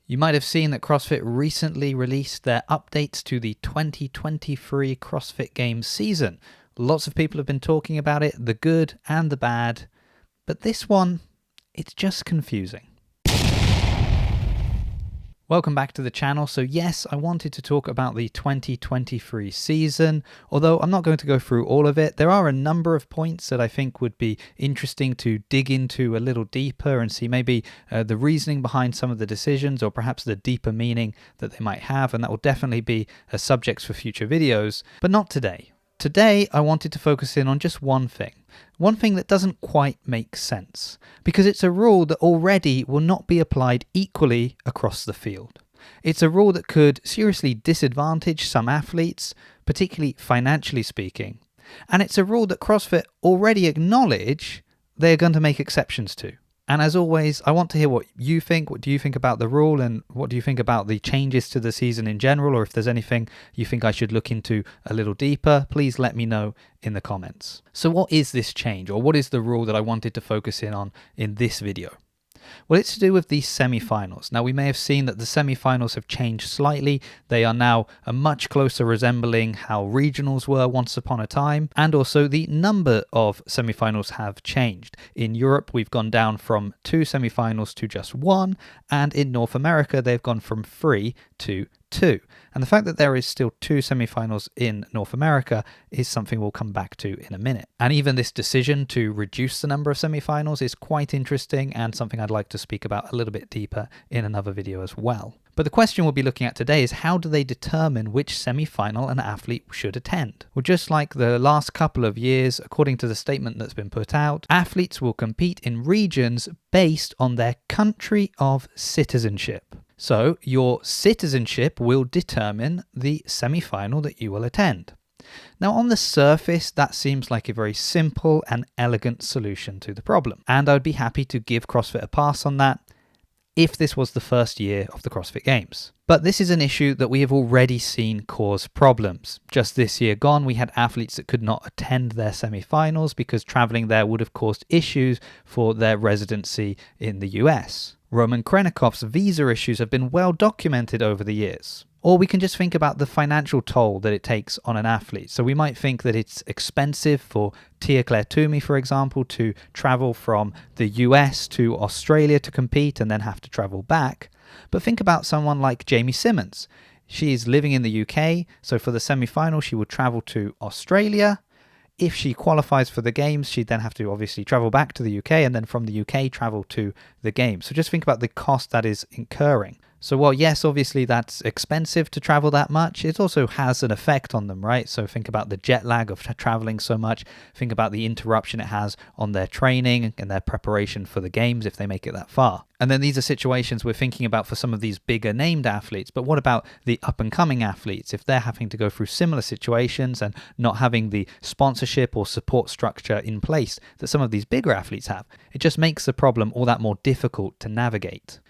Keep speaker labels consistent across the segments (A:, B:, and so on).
A: You might have seen that CrossFit recently released their updates to the 2023 CrossFit Games season. Lots of people have been talking about it, the good and the bad, but this one, it's just confusing. Welcome back to the channel. So yes, I wanted to talk about the 2023 season, although I'm not going to go through all of it. There are a number of points that I think would be interesting to dig into a little deeper and see maybe the reasoning behind some of the decisions, or perhaps the deeper meaning that they might have, and that will definitely be a subject for future videos, but not today. Today, I wanted to focus in on just one thing that doesn't quite make sense, because it's a rule that already will not be applied equally across the field. It's a rule that could seriously disadvantage some athletes, particularly financially speaking, and it's a rule that CrossFit already acknowledge they're going to make exceptions to. And as always, I want to hear what you think. What do you think about the rule, and what do you think about the changes to the season in general, or if there's anything you think I should look into a little deeper, please let me know in the comments. So what is this change, or what is the rule that I wanted to focus in on in this video? Well, it's to do with the semi-finals. Now, we may have seen that the semi-finals have changed slightly. They are now a much closer resembling how regionals were once upon a time, and also the number of semi-finals have changed. In Europe, we've gone down from 2 semi-finals to just 1, and in North America, they've gone from 3 to 2. And the fact that there is still 2 semi-finals in North America is something we'll come back to in a minute. And even this decision to reduce the number of semi-finals is quite interesting, and something I'd like to speak about a little bit deeper in another video as well. But the question we'll be looking at today is, how do they determine which semi-final an athlete should attend? Well, just like the last couple of years, according to the statement that's been put out, athletes will compete in regions based on their country of citizenship. So your citizenship will determine the semi-final that you will attend. Now, on the surface, that seems like a very simple and elegant solution to the problem, and I'd be happy to give CrossFit a pass on that if this was the first year of the CrossFit Games. But this is an issue that we have already seen cause problems. Just this year gone, we had athletes that could not attend their semi-finals because traveling there would have caused issues for their residency in the US. Roman Krenikov's visa issues have been well documented over the years. Or we can just think about the financial toll that it takes on an athlete. So we might think that it's expensive for Tia-Clair Toomey, for example, to travel from the US to Australia to compete and then have to travel back. But think about someone like Jamie Simmons. She's living in the UK, so for the semi-final she would travel to Australia. If she qualifies for the Games, she'd then have to obviously travel back to the UK, and then from the UK travel to the Games. So just think about the cost that is incurring. So while yes, obviously that's expensive to travel that much, it also has an effect on them, right? So think about the jet lag of traveling so much. Think about the interruption it has on their training and their preparation for the Games if they make it that far. And then these are situations we're thinking about for some of these bigger named athletes, but what about the up-and-coming athletes? If they're having to go through similar situations and not having the sponsorship or support structure in place that some of these bigger athletes have, it just makes the problem all that more difficult to navigate.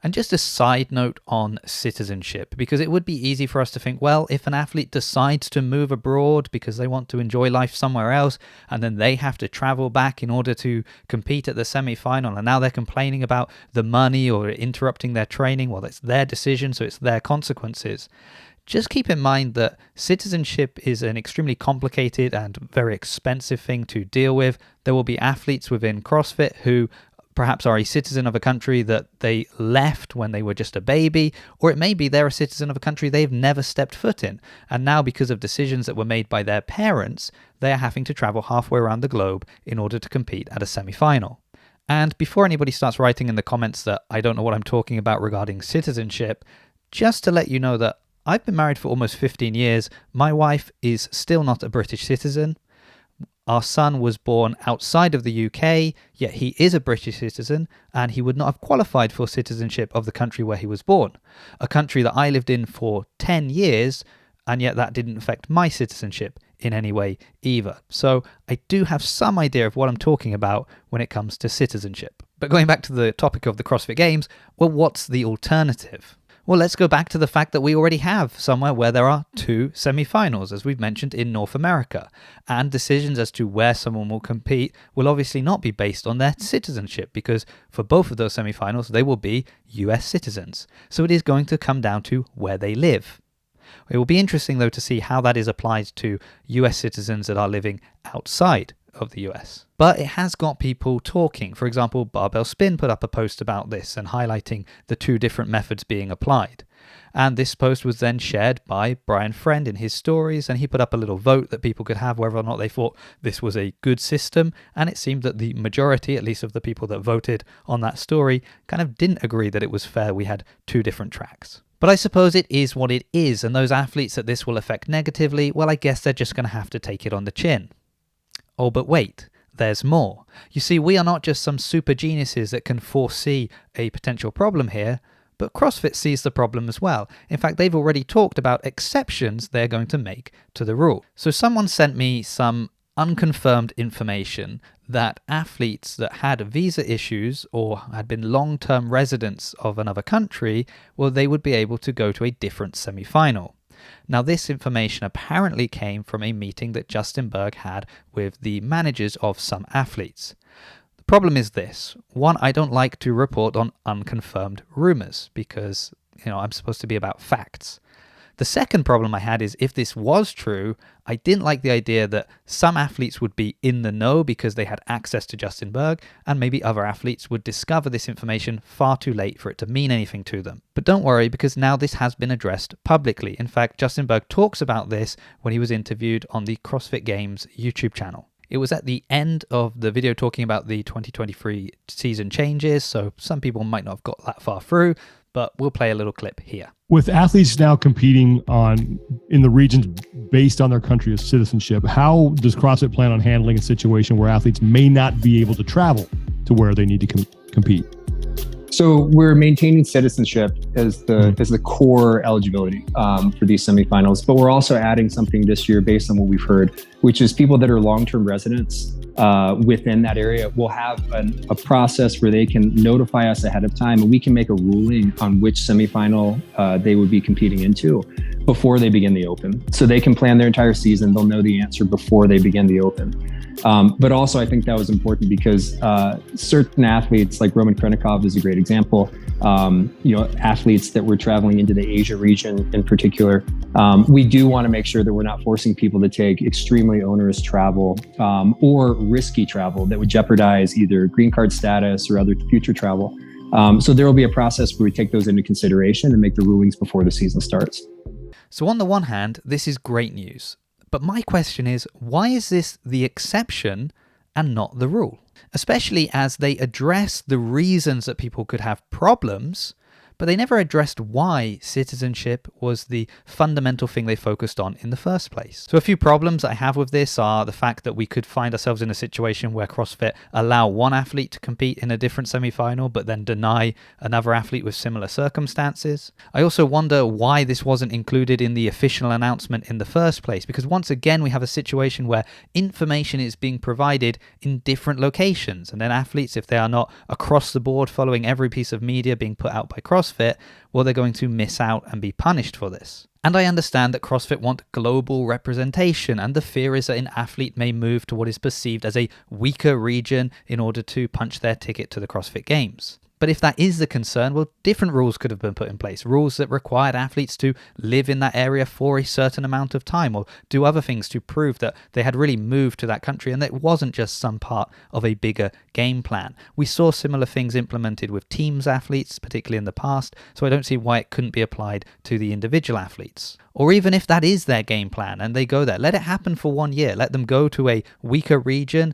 A: And just a side note on citizenship, because it would be easy for us to think, well, if an athlete decides to move abroad because they want to enjoy life somewhere else, and then they have to travel back in order to compete at the semi-final, and now they're complaining about the money or interrupting their training, well, it's their decision, so it's their consequences. Just keep in mind that citizenship is an extremely complicated and very expensive thing to deal with. There will be athletes within CrossFit who perhaps are a citizen of a country that they left when they were just a baby, or it may be they're a citizen of a country they've never stepped foot in, and now because of decisions that were made by their parents, they are having to travel halfway around the globe in order to compete at a semi-final. And before anybody starts writing in the comments that I don't know what I'm talking about regarding citizenship, just to let you know that I've been married for almost 15 years. My wife is still not a British citizen. Our son was born outside of the UK, yet he is a British citizen, and he would not have qualified for citizenship of the country where he was born. A country that I lived in for 10 years, and yet that didn't affect my citizenship in any way either. So I do have some idea of what I'm talking about when it comes to citizenship. But going back to the topic of the CrossFit Games, well, what's the alternative? Well, let's go back to the fact that we already have somewhere where there are 2 semi-finals, as we've mentioned, in North America. And decisions as to where someone will compete will obviously not be based on their citizenship, because for both of those semi-finals, they will be US citizens. So it is going to come down to where they live. It will be interesting, though, to see how that is applied to US citizens that are living outside of the US. But it has got people talking. For example, Barbell Spin put up a post about this and highlighting the 2 different methods being applied. And this post was then shared by Brian Friend in his stories, and he put up a little vote that people could have whether or not they thought this was a good system. And it seemed that the majority, at least of the people that voted on that story, kind of didn't agree that it was fair we had 2 different tracks. But I suppose it is what it is, and those athletes that this will affect negatively, well, I guess they're just going to have to take it on the chin. Oh, but wait, there's more. You see, we are not just some super geniuses that can foresee a potential problem here, but CrossFit sees the problem as well. In fact, they've already talked about exceptions they're going to make to the rule. So someone sent me some unconfirmed information that athletes that had visa issues or had been long-term residents of another country, well, they would be able to go to a different semi-final. Now, this information apparently came from a meeting that Justin Berg had with the managers of some athletes. The problem is this. One, I don't like to report on unconfirmed rumors because, I'm supposed to be about facts. The second problem I had is if this was true, I didn't like the idea that some athletes would be in the know because they had access to Justin Berg, and maybe other athletes would discover this information far too late for it to mean anything to them. But don't worry, because now this has been addressed publicly. In fact, Justin Berg talks about this when he was interviewed on the CrossFit Games YouTube channel. It was at the end of the video talking about the 2023 season changes, so some people might not have got that far through, but we'll play a little clip here.
B: With athletes now competing in the regions based on their country of citizenship, how does CrossFit plan on handling a situation where athletes may not be able to travel to where they need to compete?
C: So we're maintaining citizenship as the core eligibility for these semifinals, but we're also adding something this year based on what we've heard, which is people that are long-term residents within that area will have a process where they can notify us ahead of time, and we can make a ruling on which semifinal they would be competing into before they begin the Open. So they can plan their entire season. They'll know the answer before they begin the Open. But also, I think that was important because certain athletes, like Roman Krenikov is a great example, athletes that were traveling into the Asia region in particular, we do want to make sure that we're not forcing people to take extremely onerous travel or risky travel that would jeopardize either green card status or other future travel. So there will be a process where we take those into consideration and make the rulings before the season starts.
A: So on the one hand, this is great news. But my question is, why is this the exception and not the rule? Especially as they address the reasons that people could have problems, but they never addressed why citizenship was the fundamental thing they focused on in the first place. So a few problems I have with this are the fact that we could find ourselves in a situation where CrossFit allow one athlete to compete in a different semi-final, but then deny another athlete with similar circumstances. I also wonder why this wasn't included in the official announcement in the first place, because once again, we have a situation where information is being provided in different locations, and then athletes, if they are not across the board following every piece of media being put out by CrossFit, well, they're going to miss out and be punished for this. And I understand that CrossFit want global representation, and the fear is that an athlete may move to what is perceived as a weaker region in order to punch their ticket to the CrossFit Games. But if that is the concern, well, different rules could have been put in place. Rules that required athletes to live in that area for a certain amount of time or do other things to prove that they had really moved to that country and that it wasn't just some part of a bigger game plan. We saw similar things implemented with teams athletes, particularly in the past, so I don't see why it couldn't be applied to the individual athletes. Or even if that is their game plan and they go there, let it happen for 1 year. Let them go to a weaker region,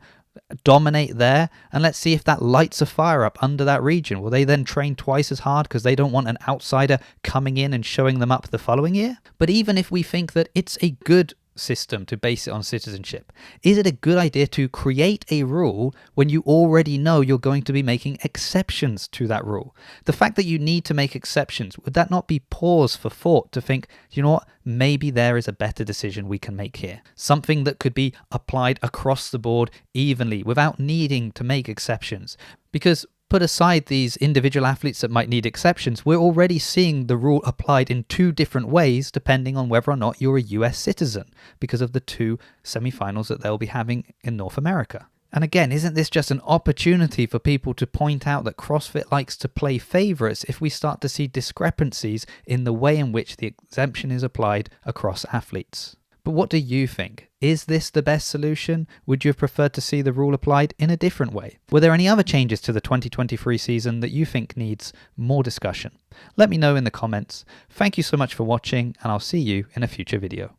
A: dominate there, and let's see if that lights a fire up under that region. Will they then train twice as hard because they don't want an outsider coming in and showing them up the following year? But even if we think that it's a good system to base it on citizenship, is it a good idea to create a rule when you already know you're going to be making exceptions to that rule? The fact that you need to make exceptions, would that not be pause for thought to think, you know what, maybe there is a better decision we can make here? Something that could be applied across the board evenly without needing to make exceptions. Because put aside these individual athletes that might need exceptions, we're already seeing the rule applied in two different ways depending on whether or not you're a US citizen, because of the two semi-finals that they'll be having in North America. And again, isn't this just an opportunity for people to point out that CrossFit likes to play favorites if we start to see discrepancies in the way in which the exemption is applied across athletes? But what do you think? Is this the best solution? Would you have preferred to see the rule applied in a different way? Were there any other changes to the 2023 season that you think needs more discussion? Let me know in the comments. Thank you so much for watching, and I'll see you in a future video.